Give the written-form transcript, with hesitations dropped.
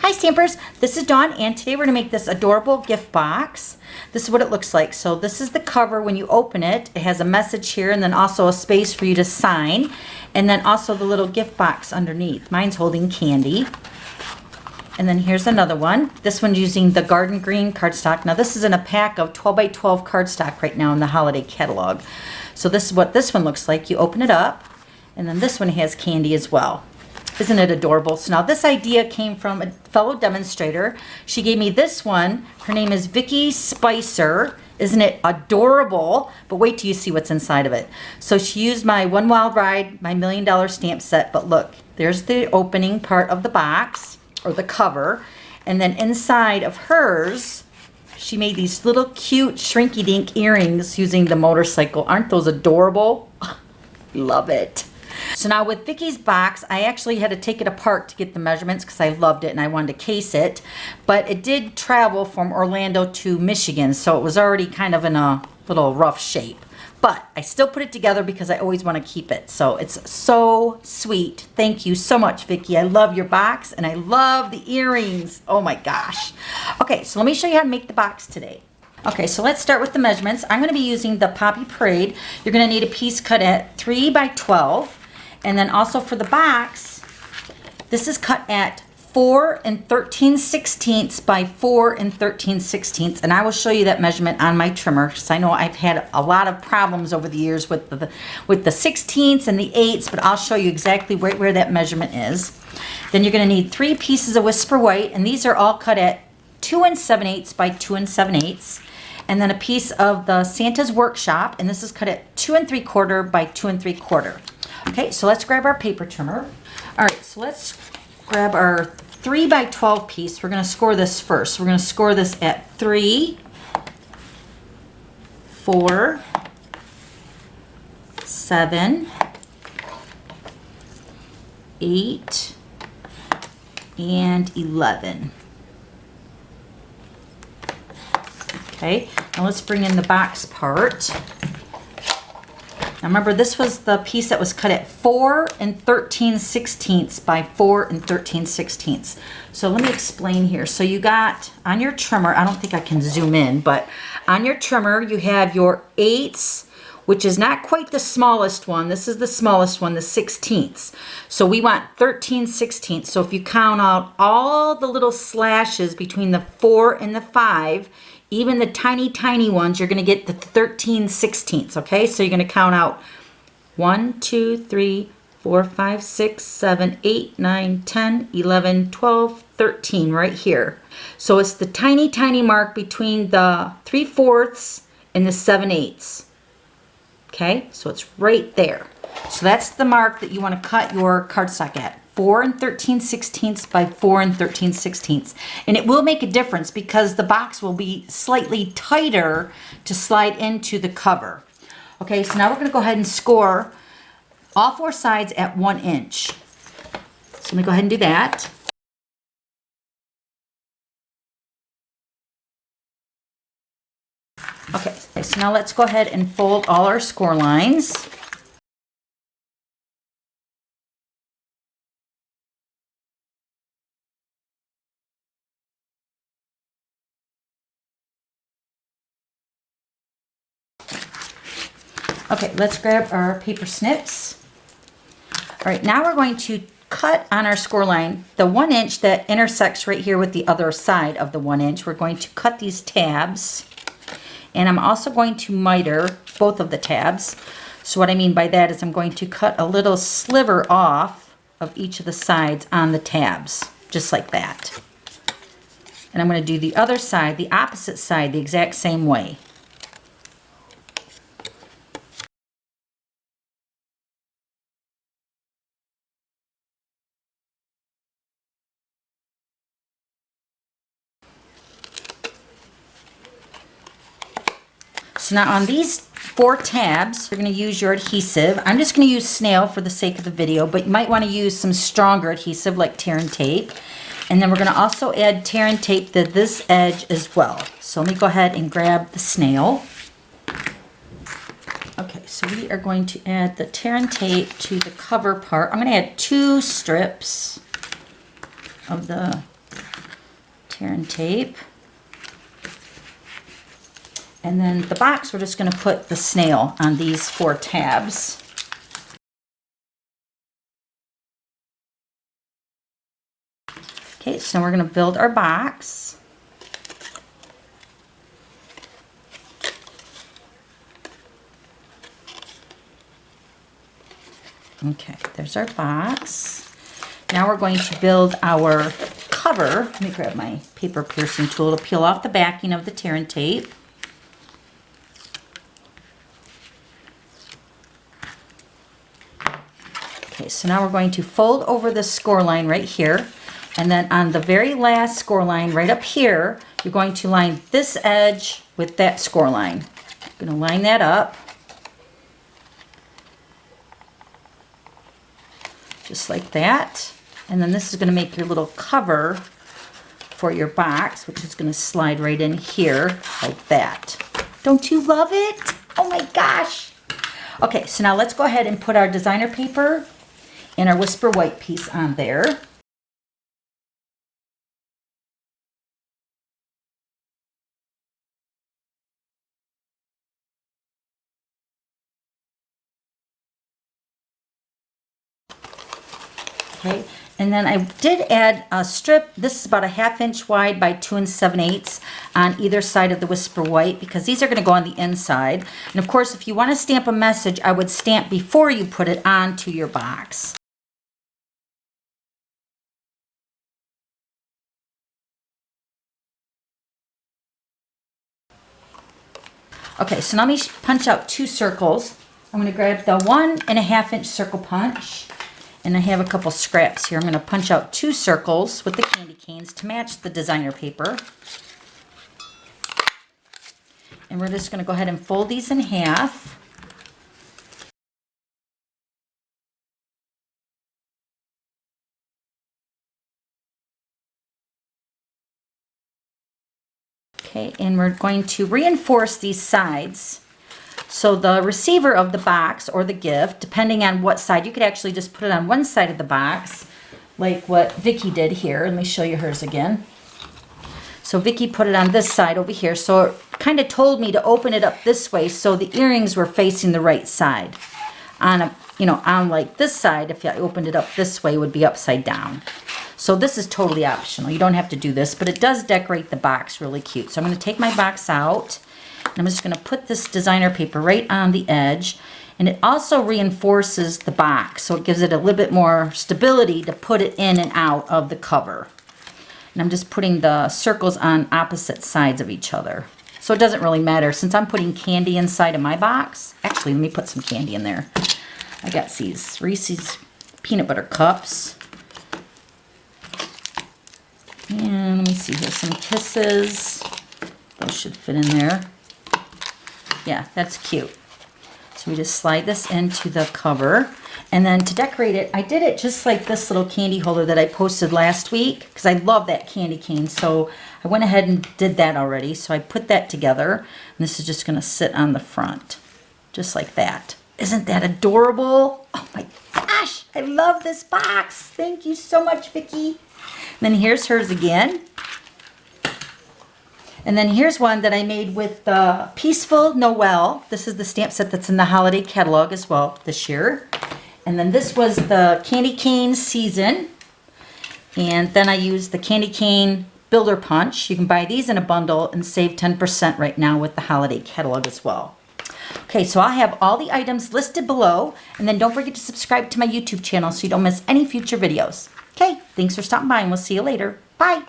Hi Stampers, this is Dawn and today we're going to make this adorable gift box. This is what it looks like. So this is the cover when you open it. It has a message here and then also a space for you to sign. And then also the little gift box underneath. Mine's holding candy. And then here's another one. This one's using the garden green cardstock. Now this is in a pack of 12 by 12 cardstock right now in the holiday catalog. So this is what this one looks like. You open it up and then this one has candy as well. Isn't it adorable? So now this idea came from a fellow demonstrator. She gave me this one. Her name is Vicki Spicer. Isn't it adorable? But wait till you see what's inside of it. So she used my One Wild Ride, my $1 Million stamp set. But look, there's the opening part of the box, or the cover. And then inside of hers, she made these little cute shrinky dink earrings using the motorcycle. Aren't those adorable? Love it. So now with Vicki's box, I actually had to take it apart to get the measurements because I loved it and I wanted to case it. But it did travel from Orlando to Michigan, so it was already kind of in a little rough shape. But I still put it together because I always want to keep it. So it's so sweet. Thank you so much, Vicki. I love your box and I love the earrings. Oh my gosh. Okay, so let me show you how to make the box today. Okay, so let's start with the measurements. I'm going to be using the Poppy Parade. You're going to need a piece cut at 3 by 12. And then also for the box, this is cut at 4 13/16 by 4 13/16. And I will show you that measurement on my trimmer because I know I've had a lot of problems over the years with the 16ths and the 8ths, but I'll show you exactly where that measurement is. Then you're going to need 3 pieces of Whisper White, and these are all cut at 2 7/8 by 2 7/8. And then a piece of the Santa's Workshop, and this is cut at 2 3/4 by 2 3/4. Okay, so let's grab our paper trimmer. All right, so let's grab our 3 by 12 piece. We're going to score this first. We're going to score this at 3, 4, 7, 8, and 11. Okay, now let's bring in the box part. Now remember, this was the piece that was cut at 4 13/16 by 4 13/16. So let me explain here. So you got on your trimmer, I don't think I can zoom in, but on your trimmer you have your 8ths, which is not quite the smallest one. This is the smallest one, the 16ths. So we want 13/16. So if you count out all the little slashes between the 4 and the 5, even the tiny, tiny ones, you're going to get the 13/16, okay? So you're going to count out 1, 2, 3, 4, 5, 6, 7, 8, 9, 10, 11, 12, 13 right here. So it's the tiny, tiny mark between the 3/4 and the 7/8. Okay, so it's right there. So that's the mark that you want to cut your cardstock at. 4 13/16 by 4 13/16. And it will make a difference because the box will be slightly tighter to slide into the cover. Okay, so now we're going to go ahead and score all 4 sides at 1 inch. So let me go ahead and do that. Okay, so now let's go ahead and fold all our score lines. Okay, let's grab our paper snips. All right, now we're going to cut on our score line the 1 inch that intersects right here with the other side of the 1 inch. We're going to cut these tabs, and I'm also going to miter both of the tabs. So what I mean by that is I'm going to cut a little sliver off of each of the sides on the tabs, just like that. And I'm going to do the other side, the opposite side, the exact same way. So now on these 4 tabs, you're going to use your adhesive. I'm just going to use snail for the sake of the video, but you might want to use some stronger adhesive like tear and tape. And then we're going to also add tear and tape to this edge as well. So let me go ahead and grab the snail. Okay, so we are going to add the tear and tape to the cover part. I'm going to add 2 strips of the tear and tape. And then the box, we're just going to put the snail on these 4 tabs. Okay, so now we're going to build our box. Okay, there's our box. Now we're going to build our cover. Let me grab my paper piercing tool to peel off the backing of the tear and tape. Okay, so now we're going to fold over the score line right here, and then on the very last score line right up here, you're going to line this edge with that score line. I'm going to line that up. Just like that. And then this is going to make your little cover for your box, which is going to slide right in here like that. Don't you love it? Oh my gosh. Okay, so now let's go ahead and put our designer paper and our Whisper White piece on there. Okay, and then I did add a strip. This is about a 1/2 inch wide by 2 7/8 on either side of the Whisper White, because these are going to go on the inside. And of course, if you want to stamp a message, I would stamp before you put it onto your box. Okay, so now let me punch out 2 circles. I'm going to grab the 1 1/2 inch circle punch, and I have a couple scraps here. I'm going to punch out 2 circles with the candy canes to match the designer paper. And we're just going to go ahead and fold these in half. Okay, and we're going to reinforce these sides. So the receiver of the box or the gift, depending on what side, you could actually just put it on one side of the box, like what Vicky did here. Let me show you hers again. So Vicky put it on this side over here. So it kind of told me to open it up this way so the earrings were facing the right side. On like this side, if I opened it up this way, it would be upside down. So this is totally optional. You don't have to do this, but it does decorate the box really cute. So I'm going to take my box out, and I'm just going to put this designer paper right on the edge. And it also reinforces the box, so it gives it a little bit more stability to put it in and out of the cover. And I'm just putting the circles on opposite sides of each other. So it doesn't really matter. Since I'm putting candy inside of my box, actually, let me put some candy in there. I got these Reese's peanut butter cups. And let me see here, some Kisses. Those should fit in there. Yeah, that's cute. So we just slide this into the cover. And then to decorate it, I did it just like this little candy holder that I posted last week, because I love that candy cane. So I went ahead and did that already. So I put that together. And this is just going to sit on the front, just like that. Isn't that adorable? Oh my gosh, I love this box. Thank you so much, Vicky. And then here's hers again. And then here's one that I made with the Peaceful Noel. This is the stamp set that's in the holiday catalog as well this year. And then this was the candy cane season. And then I used the candy cane builder punch. You can buy these in a bundle and save 10% right now with the holiday catalog as well. Okay, so I'll have all the items listed below. And then don't forget to subscribe to my YouTube channel so you don't miss any future videos. Okay, thanks for stopping by, and we'll see you later. Bye.